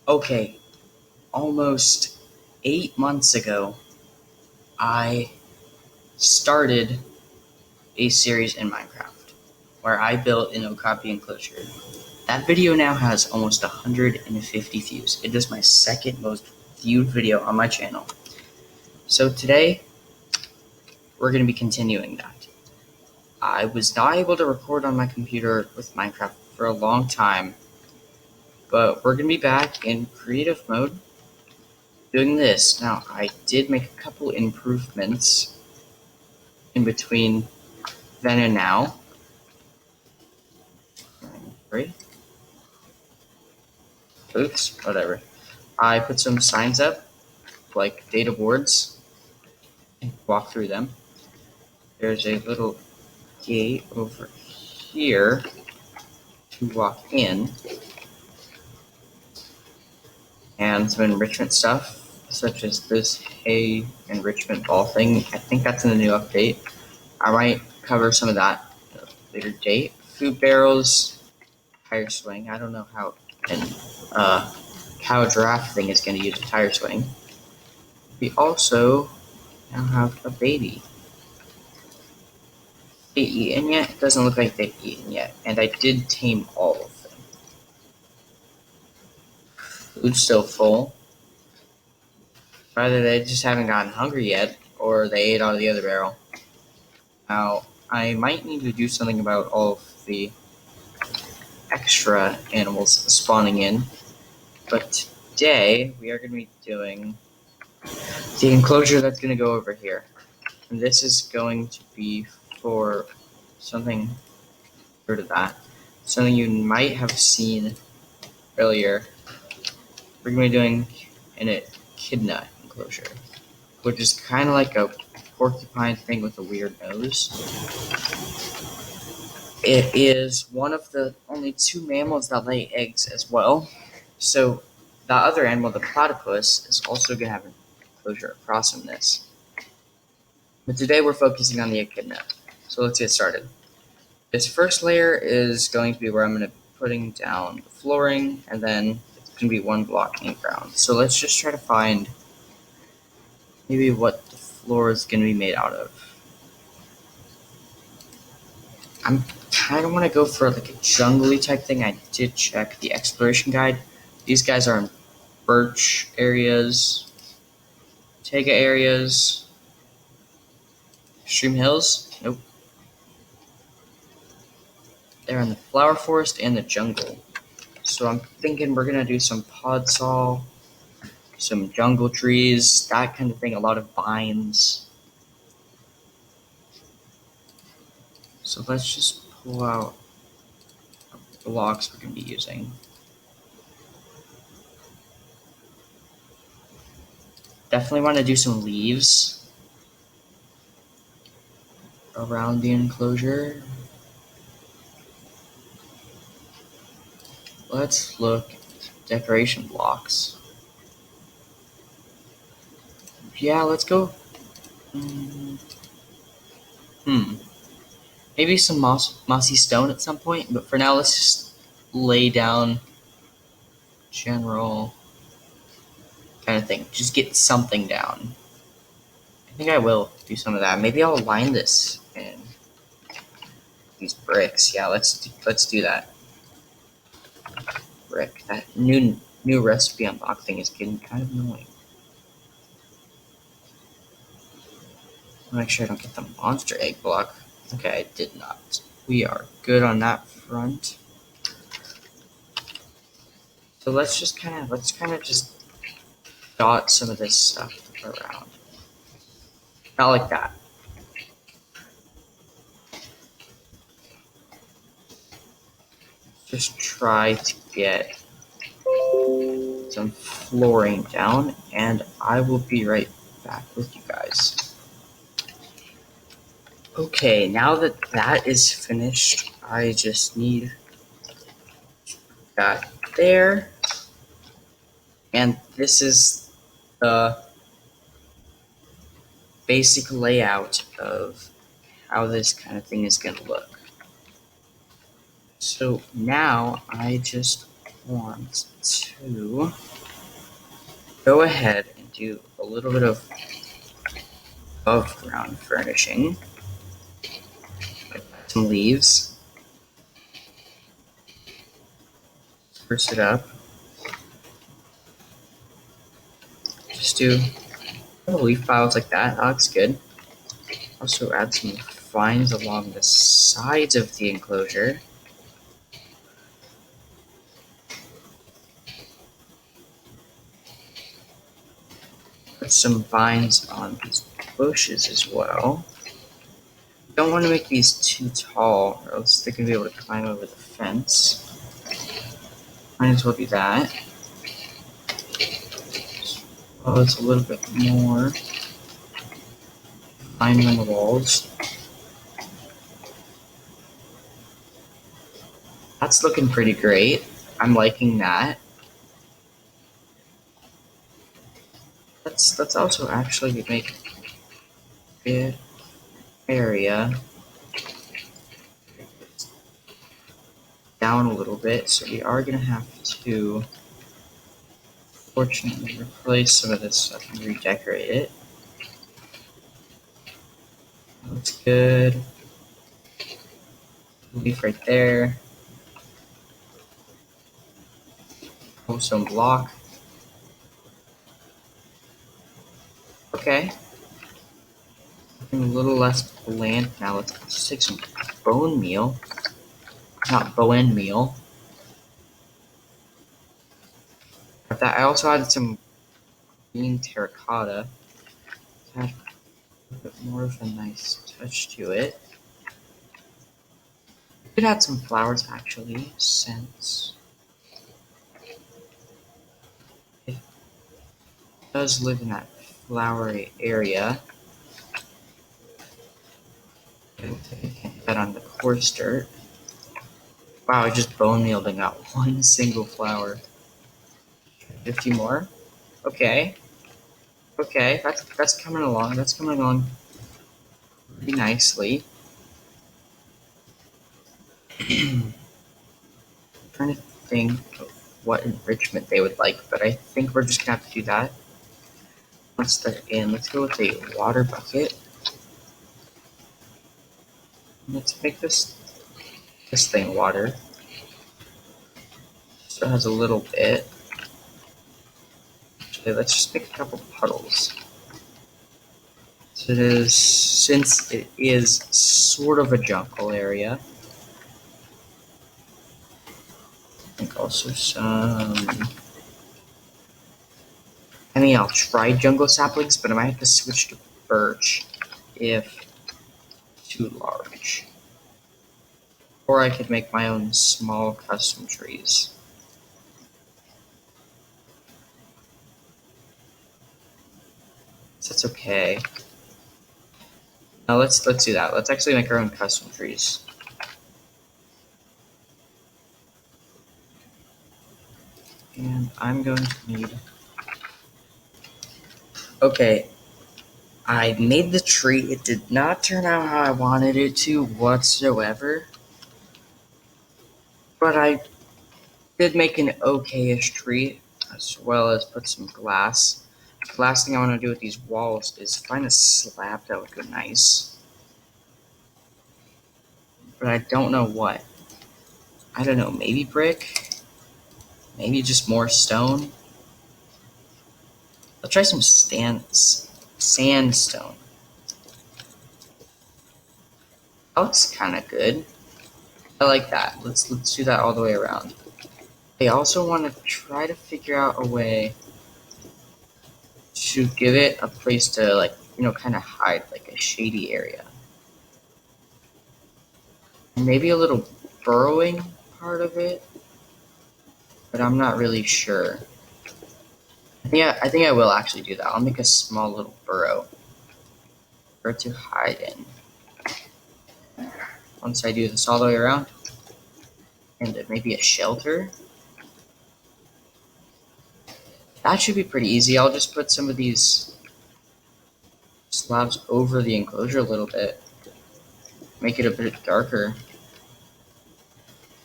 Okay, almost 8 months ago, I started a series in Minecraft where I built an Okapi enclosure. That video now has almost 150 views. It is my second most viewed video on my channel. So today, we're going to be continuing that. I was not able to record on my computer with Minecraft for a long time, but we're going to be back in creative mode doing this. Now, I did make a couple improvements in between then and now. Right? Oops, whatever. I put some signs up, like data boards, and walk through them. There's a little gate over here to walk in, and some enrichment stuff, such as this hay enrichment ball thing. I think that's in the new update. I might cover some of that at a later date. Food barrels, tire swing. I don't know how an cow giraffe thing is going to use a tire swing. We also now have a baby. They eaten yet? It doesn't look like they've eaten yet, and I did tame all of them. Food's still full. Either they just haven't gotten hungry yet, or they ate out of the other barrel. Now, I might need to do something about all of the extra animals spawning in, but today we are going to be doing the enclosure that's going to go over here. And this is going to be for something sort of that. Something you might have seen earlier. We're going to be doing an Echidna enclosure, which is kind of like a porcupine thing with a weird nose. It is one of the only two mammals that lay eggs as well. So the other animal, the platypus, is also going to have an enclosure across from this. But today we're focusing on the echidna. So let's get started. This first layer is going to be where I'm going to be putting down the flooring, and then it's going to be one block in the ground. So let's just try to find maybe what the floor is going to be made out of. I'm kind of want to go for like a jungly type thing. I did check the exploration guide. These guys are in birch areas, taiga areas, stream hills. Nope. They're in the flower forest and the jungle. So I'm thinking we're gonna do some podsaw, some jungle trees, that kind of thing. A lot of vines. So let's just pull out the blocks we're gonna be using. Definitely want to do some leaves around the enclosure. Let's look at decoration blocks. Yeah, let's go. Maybe some mossy stone at some point, but for now let's just lay down general kind of thing. Just get something down. I think I will do some of that. Maybe I'll line this in these bricks. Yeah, let's do that. Brick. That new recipe unlock thing is getting kind of annoying. I'll make sure I don't get the monster egg block. Okay, I did not. We are good on that front. So let's kind of just dot some of this stuff around. Not like that. Just try to get some flooring down, and I will be right back with you guys. Okay, now that that is finished, I just need that there, and this is the basic layout of how this kind of thing is going to look. So now I just want to go ahead and do a little bit of above ground furnishing. Some leaves. Spruce it up. Just do leaf piles like that. That looks good. Also add some vines along the sides of the enclosure. Put some vines on these bushes as well. Don't want to make these too tall, or else they're going to be able to climb over the fence. Might as well do that. Oh, it's a little bit more. Vine on the walls. That's looking pretty great. I'm liking that. Let's also actually make a area down a little bit, so we are going to have to fortunately replace some of this stuff and redecorate it. Looks good. Leaf right there. Cobblestone block. Okay. Looking a little less bland now. Let's just take some bone meal. Not bone meal. But that I also added some green terracotta. To add a bit more of a nice touch to it. Could add some flowers actually, since it does live in that flowery area. We'll take that on the coarse dirt. Wow, I just bone mealed and got one single flower. A few more. Okay. Okay, that's coming along. That's coming along pretty nicely. Trying to think of what enrichment they would like, but I think we're just gonna have to do that. Once they're in, let's go with a water bucket. Let's make this thing water. So it has a little bit. Actually, let's just make a couple puddles. So it is, since it is sort of a jungle area. I think also some. I mean, I'll try jungle saplings, but I might have to switch to birch if too large. Or I could make my own small custom trees. So that's okay. Now let's do that. Let's actually make our own custom trees. And I'm going to need. Okay, I made the tree. It did not turn out how I wanted it to whatsoever. But I did make an okay-ish tree, as well as put some glass. The last thing I want to do with these walls is find a slab that would go nice. But I don't know what. I don't know, maybe brick? Maybe just more stone? I'll try some sandstone. That looks kind of good. I like that. Let's do that all the way around. I also want to try to figure out a way to give it a place to, like, kind of hide, like a shady area. Maybe a little burrowing part of it, but I'm not really sure. I think I will actually do that. I'll make a small little burrow for it to hide in. Once I do this all the way around, and maybe a shelter. That should be pretty easy. I'll just put some of these slabs over the enclosure a little bit. Make it a bit darker.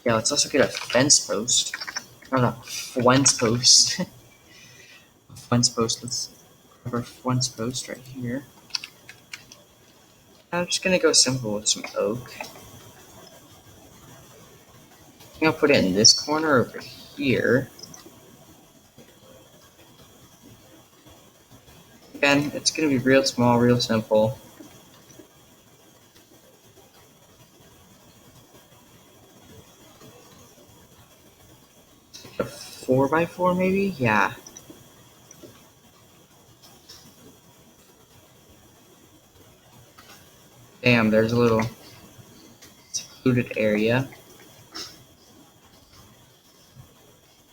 Yeah, let's also get a fence post. Not a fence post. A Fence post. Let's grab our fence post right here. I'm just gonna go simple with some oak. I think I'll put it in this corner over here. Again, it's gonna be real small, real simple. A 4x4 maybe? Yeah. Damn, there's a little secluded area.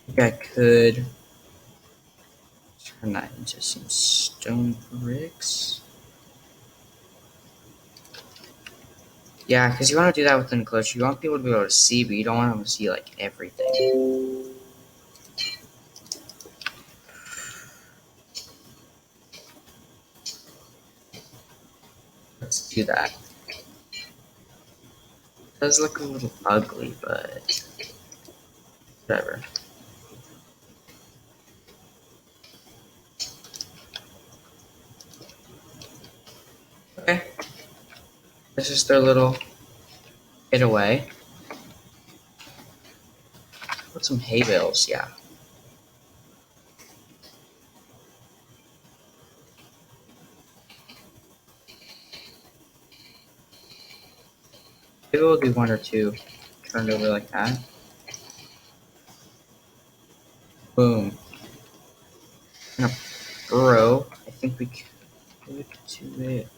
I think I could turn that into some stone bricks. Yeah, because you want to do that with Enclosure. You want people to be able to see, but you don't want them to see, like, everything. Let's do that. It does look a little ugly, but whatever. Okay. This is their little getaway. Put some hay bales, yeah. Maybe we'll do one or two turned over like that. Boom. I'm gonna burrow. I think we could do it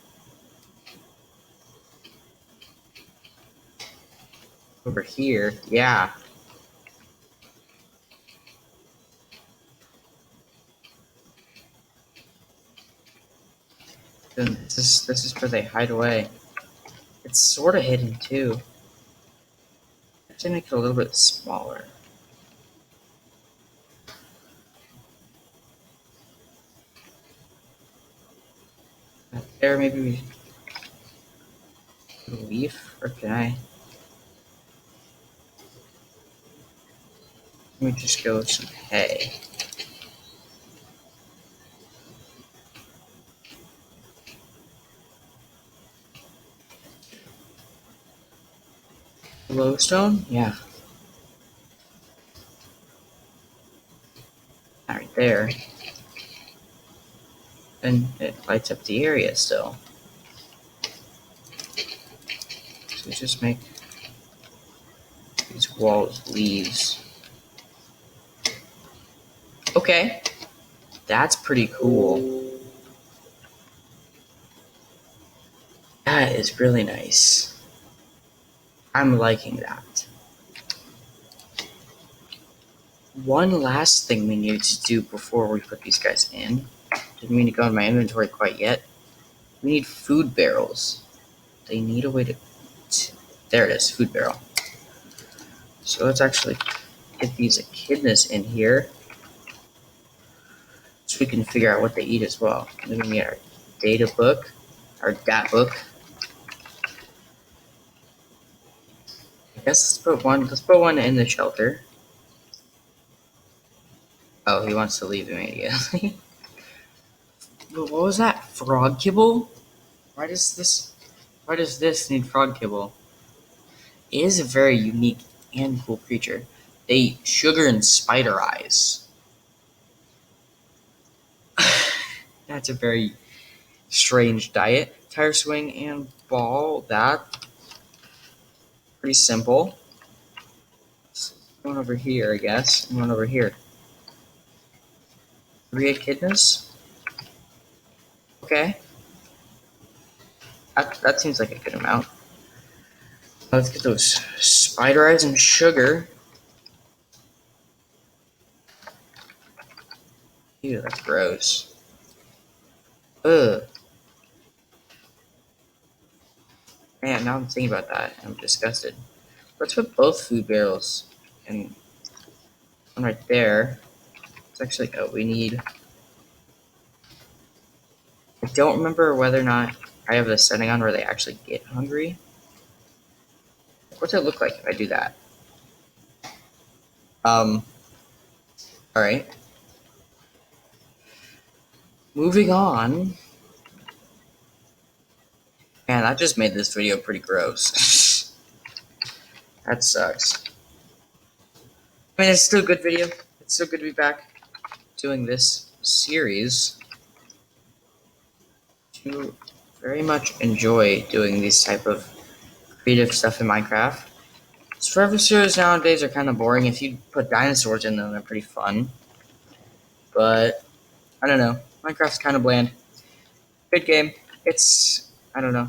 over here. Yeah. Then this is where they hide away. It's sort of hidden too. I have to make it a little bit smaller. There, maybe we put a leaf, or can I? Let me just go with some hay. Glowstone? Yeah. Right there. And it lights up the area still. So just make these walls leaves. Okay. That's pretty cool. That is really nice. I'm liking that. One last thing we need to do before we put these guys in. Didn't mean to go in my inventory quite yet. We need food barrels. They need a way to... There it is, food barrel. So let's actually get these echidnas in here so we can figure out what they eat as well. Then we need our data book, our dat book. I guess let's put one in the shelter. Oh, he wants to leave immediately. What was that? Frog kibble? Why does this need frog kibble? It is a very unique and cool creature. They eat sugar and spider eyes. That's a very strange diet. Tire swing and ball, that pretty simple. One over here, I guess, and one over here. 3 echidnas? Okay. That seems like a good amount. Let's get those spider eyes and sugar. Ew, that's gross. Ugh. Man, now I'm thinking about that. I'm disgusted. Let's put both food barrels and one right there. It's actually, oh, we need... I don't remember whether or not I have the setting on where they actually get hungry. What's it look like if I do that? Alright. moving on. Man, I just made this video pretty gross. That sucks. I mean, it's still a good video. It's still good to be back doing this series. To very much enjoy doing these type of creative stuff in Minecraft. Survival series nowadays are kind of boring. If you put dinosaurs in them, they're pretty fun. But I don't know. Minecraft's kind of bland. Good game. It's, I don't know,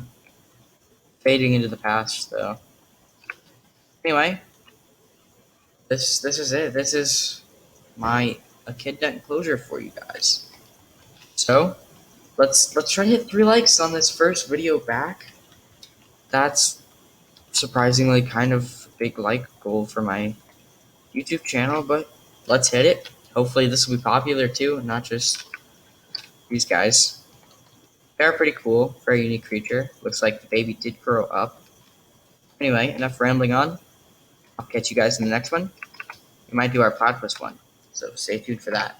fading into the past though. Anyway, this is it. This is my Echidna enclosure for you guys. So let's try to hit 3 likes on this first video back. That's surprisingly kind of big like goal for my YouTube channel, but let's hit it. Hopefully this will be popular too, not just these guys. They're pretty cool, very unique creature. Looks like the baby did grow up. Anyway, enough rambling on. I'll catch you guys in the next one. We might do our platypus one, so stay tuned for that.